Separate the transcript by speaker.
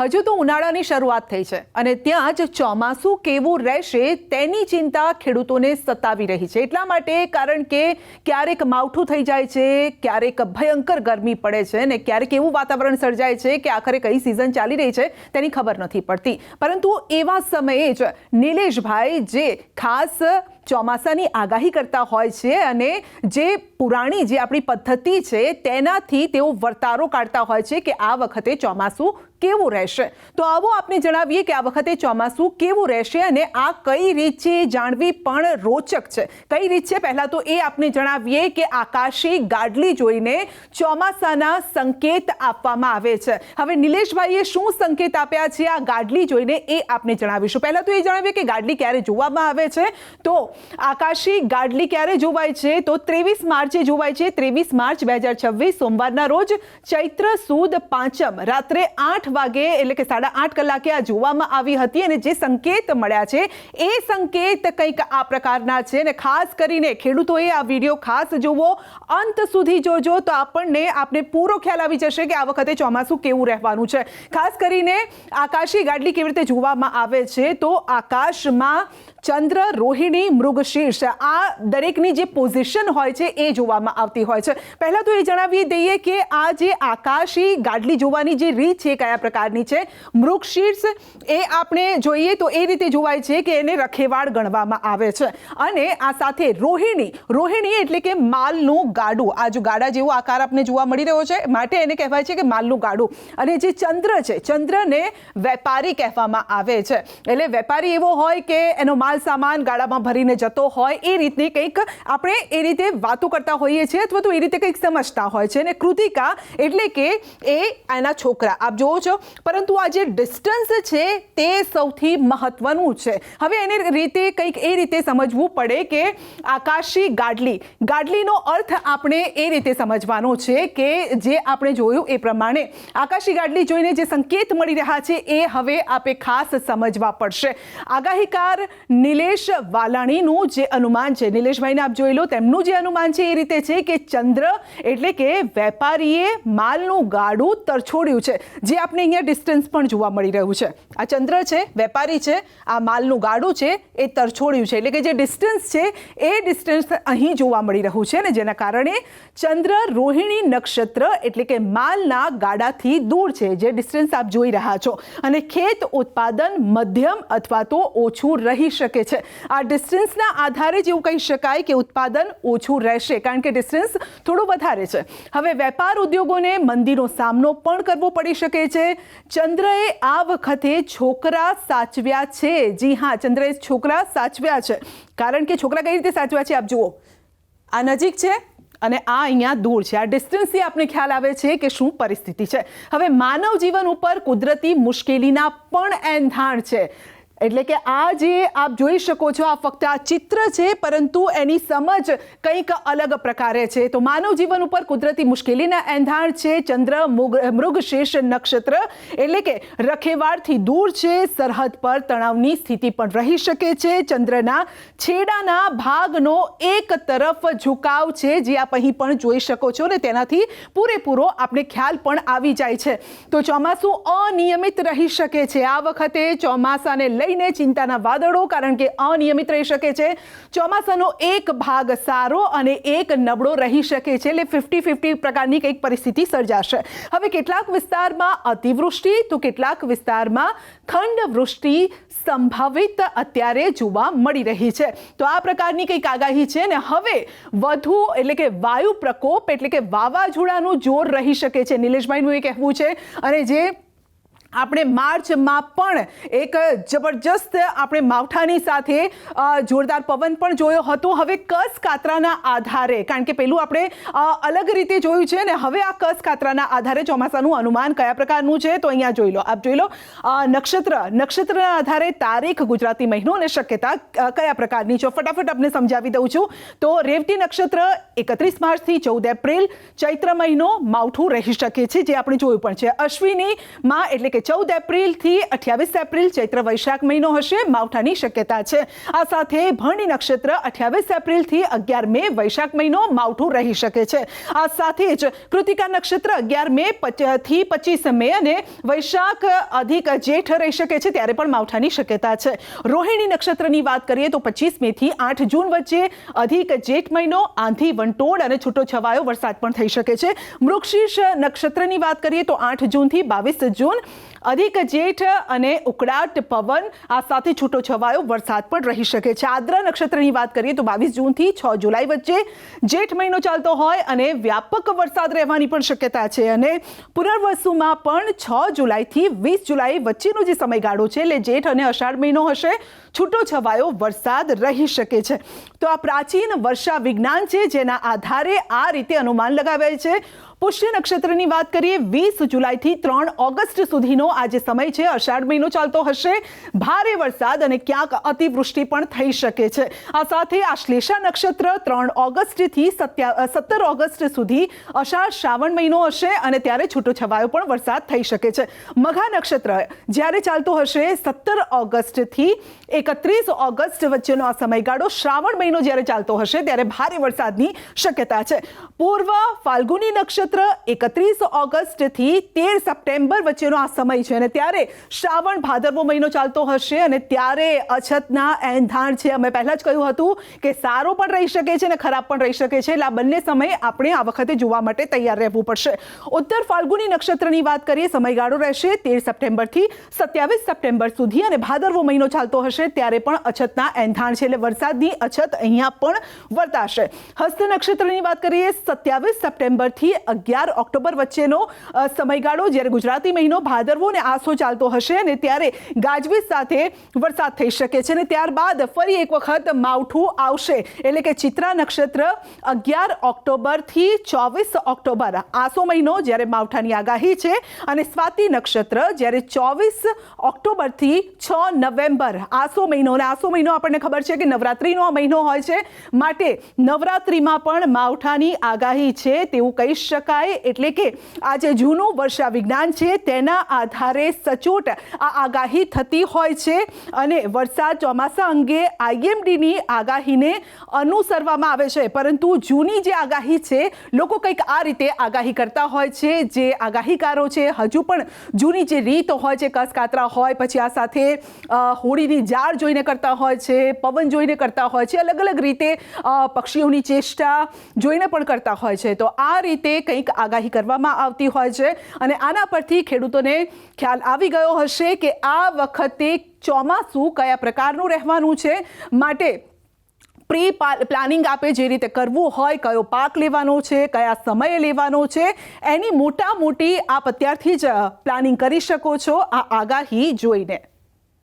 Speaker 1: હજુ તો ઉનાળાની શરૂઆત થઈ છે અને ત્યાં જ ચોમાસું કેવું રહેશે તેની ચિંતા ખેડૂતોને સતાવી રહી છે. એટલા માટે કારણ કે ક્યારેક માવઠું થઈ જાય છે, ક્યારેક ભયંકર ગરમી પડે છે અને ક્યારેક એવું વાતાવરણ સર્જાય છે કે આખરે કઈ સિઝન ચાલી રહી છે તેની ખબર નથી પડતી. પરંતુ એવા સમયે જ નિલેશભાઈ જે ખાસ ચોમાસાની આગાહી કરતા હોય છે અને જે પુરાણી જે આપણી પદ્ધતિ છે તેનાથી તેઓ વર્તારો કાઢતા હોય છે કે આ વખતે ચોમાસું કેવું રહેશે. તો આવો આપને જણાવીએ કે આ વખતે ચોમાસું કેવું રહેશે અને આ કઈ રીત છે જાણવી પણ રોચક છે. કઈ રીત છે પહેલાં તો એ આપને જણાવીએ કે આકાશી ગાડલી જોઈને ચોમાસાના સંકેત આપવામાં આવે છે. હવે નિલેશભાઈએ શું સંકેત આપ્યા છે આ ગાડલી જોઈને એ આપને જણાવીશું. પહેલાં તો એ જણાવીએ કે ગાડલી ક્યારે જોવામાં આવે છે. તો આકાશી ગાડલી ક્યારે જોવાય છે તો 23 માર્ચે જોવાય છે. 23 માર્ચ 2026 સોમવારના રોજ ચૈત્ર સુદ પાંચમ રાત્રે 8 વાગે એટલે કે 8:30 કલાકે આ જોવામાં આવી હતી અને જે સંકેત મળ્યા છે એ સંકેત કંઈક આ પ્રકારના છે અને ખાસ કરીને ખેડૂતોએ આ વિડીયો ખાસ જોવો, અંત સુધી જોજો તો આપને પૂરો ખ્યાલ આવી જશે કે આ વખતે ચોમાસું કેવું રહેવાનું છે. ખાસ કરીને આકાશી ગાડલી કેવી રીતે જોવામાં આવે છે તો આકાશમાં ચંદ્ર, રોહિણી, મૃગશીર્ષ આ દરેકની જે પોઝિશન હોય છે એ જોવામાં આવતી હોય છે. પહેલાં તો એ જણાવી દઈએ કે આ જે આકાશી ગાડલી જોવાની જે રીત છે કયા પ્રકારની છે. મૃગશીર્ષ એ આપણે જોઈએ તો એ રીતે જોવાય છે કે એને રખેવાળ ગણવામાં આવે છે અને આ સાથે રોહિણી એટલે કે માલનું ગાડું. આ જો ગાડા જેવો આકાર આપને જોવા મળી રહ્યો છે માટે એને કહેવાય છે કે માલનું ગાડું. અને જે ચંદ્ર છે ચંદ્રને વેપારી કહેવામાં આવે છે. એટલે વેપારી એવો હોય કે એનો માલ સામાન ગાડામાં ભરીને જતો હોય એ રીતની કંઈક આપણે એ રીતે વાતો કરતા હોઈએ છીએ અથવા તો એ રીતે કંઈક સમજતા હોય છે. અને કૃતિકા એટલે કે એ એના છોકરા આપ જોવો છો. પરંતુ આ જે ડિસ્ટન્સ છે તે સૌથી મહત્વનું છે. હવે એની રીતે કંઈક એ રીતે સમજવું પડે કે આકાશી ગાડલીનો અર્થ આપણે એ રીતે સમજવાનો છે કે જે આપણે જોયું એ પ્રમાણે આકાશી ગાડલી જોઈને જે સંકેત મળી રહ્યા છે એ હવે આપે ખાસ સમજવા પડશે. આગાહીકાર નિલેશ વાલાણીનું જે અનુમાન છે, નિલેશભાઈને આપ જોઈ લો, તેમનું જે અનુમાન છે એ રીતે છે કે ચંદ્ર એટલે કે વેપારીએ માલનું ગાડું તરછોડ્યું છે. જે આપણે અહીંયા ડિસ્ટન્સ પણ જોવા મળી રહ્યું છે. આ ચંદ્ર છે, વેપારી છે, આ માલનું ગાડું છે એ તરછોડ્યું છે. એટલે કે જે ડિસ્ટન્સ છે એ ડિસ્ટન્સ અહીં જોવા મળી રહ્યું છે ને જેના કારણે ચંદ્ર રોહિણી નક્ષત્ર એટલે કે માલના ગાડાથી દૂર છે, જે ડિસ્ટન્સ આપ જોઈ રહ્યા છો. અને ખેત ઉત્પાદન મધ્યમ અથવા તો ઓછું રહી શકે છે. આ ડિસ્ટન્સના આધારે જ એવું કહી શકાય કે ઉત્પાદન ઓછું રહેશે કારણ કે ડિસ્ટન્સ થોડું વધારે છે. હવે વેપાર ઉદ્યોગોને મંદીનો સામનો પણ કરવો પડી શકે છે. ચંદ્રએ આ વખતે છોકરા સાચવ્યા છે. જી હા, ચંદ્રએ છોકરા સાચવ્યા છે. કારણ કે છોકરા કઈ રીતે સાચવ્યા છે આપ જુઓ. આ નજીક છે અને આ અહીંયા દૂર છે. આ ડિસ્ટન્સથી આપણે ખ્યાલ આવે છે કે શું પરિસ્થિતિ છે. હવે માનવ જીવન ઉપર કુદરતી મુશ્કેલીના પણ એંધાણ છે. એટલે કે આ જે આપ જોઈ શકો છો આ ફક્ત આ ચિત્ર છે પરંતુ એની સમજ કંઈક અલગ પ્રકારે છે. તો માનવ જીવન ઉપર કુદરતી મુશ્કેલીના એંધાણ છે. ચંદ્ર મૃગશીર્ષ નક્ષત્ર એટલે કે રખેવાળથી દૂર છે. સરહદ પર તણાવની સ્થિતિ પણ રહી શકે છે. ચંદ્રના છેડાના ભાગનો એક તરફ ઝુકાવ છે જે આપ અહીં પણ જોઈ શકો છો ને તેનાથી પૂરેપૂરો આપણે ખ્યાલ પણ આવી જાય છે. તો ચોમાસું અનિયમિત રહી શકે છે. આ વખતે ચોમાસાને લઈ ચિંતાના વાદળો કારણ કે અનિયમિત રહી શકે છે. ચોમાસાનો એક ભાગ સારો અને એક નબળો રહી શકે છે. એટલે 50-50 પ્રકારની કંઈક પરિસ્થિતિ સર્જાશે. હવે કેટલાક વિસ્તારમાં અતિવૃષ્ટિ તો કેટલાક વિસ્તારમાં ખંડવૃષ્ટિ સંભવિત અત્યારે જોવા મળી રહી છે. તો આ પ્રકારની કંઈક આગાહી છે ને હવે વધુ એટલે કે વાયુ પ્રકોપ એટલે કે વાવાઝોડાનું જોર રહી શકે છે નિલેશભાઈનું એ કહેવું છે. અને જે આપણે માર્ચમાં પણ એક જબરજસ્ત આપણે માવઠાની સાથે જોરદાર પવન પણ જોયો હતો. હવે કસ કાતરાના આધારે કારણ કે પેલું આપણે અલગ રીતે જોયું છે ને હવે આ કસ કાતરાના આધારે ચોમાસાનું અનુમાન કયા પ્રકારનું છે તો અહીંયા જોઈ લો. આપ જોઈ લો નક્ષત્રના આધારે તારીખ, ગુજરાતી મહિનો અને શક્યતા કયા પ્રકારની છે ફટાફટ આપણે સમજાવી દઉં છું. તો રેવતી નક્ષત્ર 31 માર્ચથી 14 એપ્રિલ, ચૈત્ર મહિનો માવઠું રહી શકે છે જે આપણે જોયું પણ છે. અશ્વિનીમાં એટલે કે કે 14 એપ્રિલથી 28 એપ્રિલ ચૈત્ર વૈશાખ મહિનો હશે, માવઠાની શક્યતા છે. આ સાથે ભરણી નક્ષત્ર 28 એપ્રિલથી 11 મે વૈશાખ મહિનો માવઠું રહી શકે છે. આ સાથે જ કૃતિકા નક્ષત્ર 11 મે થી 25 મે અને વૈશાખ અધિક જેઠ રહી શકે છે, ત્યારે પણ માવઠાની શક્યતા છે. રોહિણી નક્ષત્રની વાત કરીએ તો 25 મે થી 8 જૂન વચ્ચે અધિક જેઠ મહિનો, આંધી, વંટોળ અને છૂટો છવાયો વરસાદ પણ થઈ શકે છે. મૃગશીર્ષ નક્ષત્રની વાત કરીએ તો 8 જૂનથી 22 જૂન અધિક જેઠ અને ઉકળાટ પવન, આ સાથે છૂટો છવાયો વરસાદ પણ રહી શકે છે. આદ્રા નક્ષત્રની વાત કરીએ તો 22 જૂનથી 6 જુલાઈ વચ્ચે જેઠ મહિનો ચાલતો હોય અને વ્યાપક વરસાદ રહેવાની પણ શક્યતા છે. અને પુનર્વસુમાં પણ 6 જુલાઈથી 20 જુલાઈ વચ્ચેનો જે સમયગાળો છે એટલે જેઠ અને અષાઢ મહિનો હશે, છૂટો છવાયો વરસાદ રહી શકે છે. તો આ પ્રાચીન વર્ષા વિજ્ઞાન છે, જેના આધારે આ રીતે અનુમાન લગાવાય છે. પુષ્ય નક્ષત્રની વાત કરીએ 20 જુલાઈથી 3 ઓગસ્ટ સુધીનો આ જે સમય છે, અષાઢ મહિનો ચાલતો હશે, ભારે વરસાદ અને ક્યાંક અતિવૃષ્ટિ પણ થઈ શકે છે. આ સાથે આશ્લેષા નક્ષત્ર 3 ઓગસ્ટથી 17 ઓગસ્ટ સુધી અષાઢ શ્રાવણ મહિનો હશે અને ત્યારે છૂટો છવાયો પણ વરસાદ થઈ શકે છે. મઘા નક્ષત્ર જ્યારે ચાલતો હશે 17 ઓગસ્ટથી 31 ઓગસ્ટ વચ્ચેનો આ સમયગાળો, શ્રાવણ મહિનો જ્યારે ચાલતો હશે ત્યારે ભારે વરસાદની શક્યતા છે. પૂર્વ ફાલ્ગુની નક્ષત્ર 31 ઓગસ્ટથી 13 સપ્ટેમ્બર વચ્ચેનો આ સમય છે અને ત્યારે શ્રાવણ ભાદરવો મહિનો ચાલતો હશે અને ત્યારે અછતના એંધાણ છે. અમે પહેલા જ કહ્યું હતું કે સારો પણ રહી શકે છે અને ખરાબ પણ રહી શકે છે, એટલે આ બંને સમય આપણે આ વખતે જોવા માટે તૈયાર રહેવું પડશે. ઉત્તર ફાલ્ગુની નક્ષત્રની વાત કરીએ, સમયગાળો રહેશે 13 સપ્ટેમ્બરથી 27 સપ્ટેમ્બર સુધી અને ભાદરવો મહિનો ચાલતો હશે, ત્યારે પણ અછતના એંધાણ છે, એટલે વરસાદની અછત અહીંયા પણ વર્તાશે. હસ્ત નક્ષત્રની વાત કરીએ 27 સપ્ટેમ્બરથી 11 ઓક્ટોબર વચ્ચેનો સમયગાળો, જ્યારે ગુજરાતી મહિનો ભાદરવો અને આસો ચાલતો હશે અને ત્યારે ગાજવીજ સાથે વરસાદ થઈ શકે છે. અને ત્યારબાદ ફરી એક વખત માવઠું આવશે, એટલે કે ચિત્રા નક્ષત્ર 11 ઓક્ટોબરથી 24 ઓક્ટોબર આસો મહિનો, જ્યારે માવઠાની આગાહી છે. અને સ્વાતિ નક્ષત્ર જ્યારે 24 ઓક્ટોબરથી 6 નવેમ્બર આસો મહિનો, અને આસો મહિનો આપણને ખબર છે કે નવરાત્રિનો આ મહિનો હોય છે, માટે નવરાત્રિમાં પણ માવઠાની આગાહી છે તેવું કહી શકાય. એટલે કે આ જે જૂનું વર્ષા વિજ્ઞાન છે તેના આધારે સચોટ આ આગાહી થતી હોય છે અને વરસાદ ચોમાસા અંગે IMDની આગાહીને અનુસરવામાં આવે છે. પરંતુ જૂની જે આગાહી છે, લોકો કંઈક આ રીતે આગાહી કરતા હોય છે. જે આગાહીકારો છે હજુ પણ જૂની જે રીત હોય છે, કસ કાતરા હોય, પછી આ સાથે હોળીની જાળ જોઈને કરતા હોય છે, પવન જોઈને કરતા હોય છે, અલગ અલગ રીતે પક્ષીઓની ચેષ્ટા જોઈને પણ કરતા હોય છે. તો આ રીતે કંઈક આગાહી કરવામાં આવતી હોય છે અને આના પરથી ખેડૂતોને ખ્યાલ આવી ગયો હશે કે આ વખતે ચોમાસું કયા પ્રકારનું રહેવાનું છે. માટે પ્રી પ્લાનિંગ આપે જે રીતે કરવું હોય, કયો પાક લેવાનો છે, કયા સમયે લેવાનો છે, એની મોટી આપ અત્યારથી જ પ્લાનિંગ કરી શકો છો આ આગાહી જોઈને.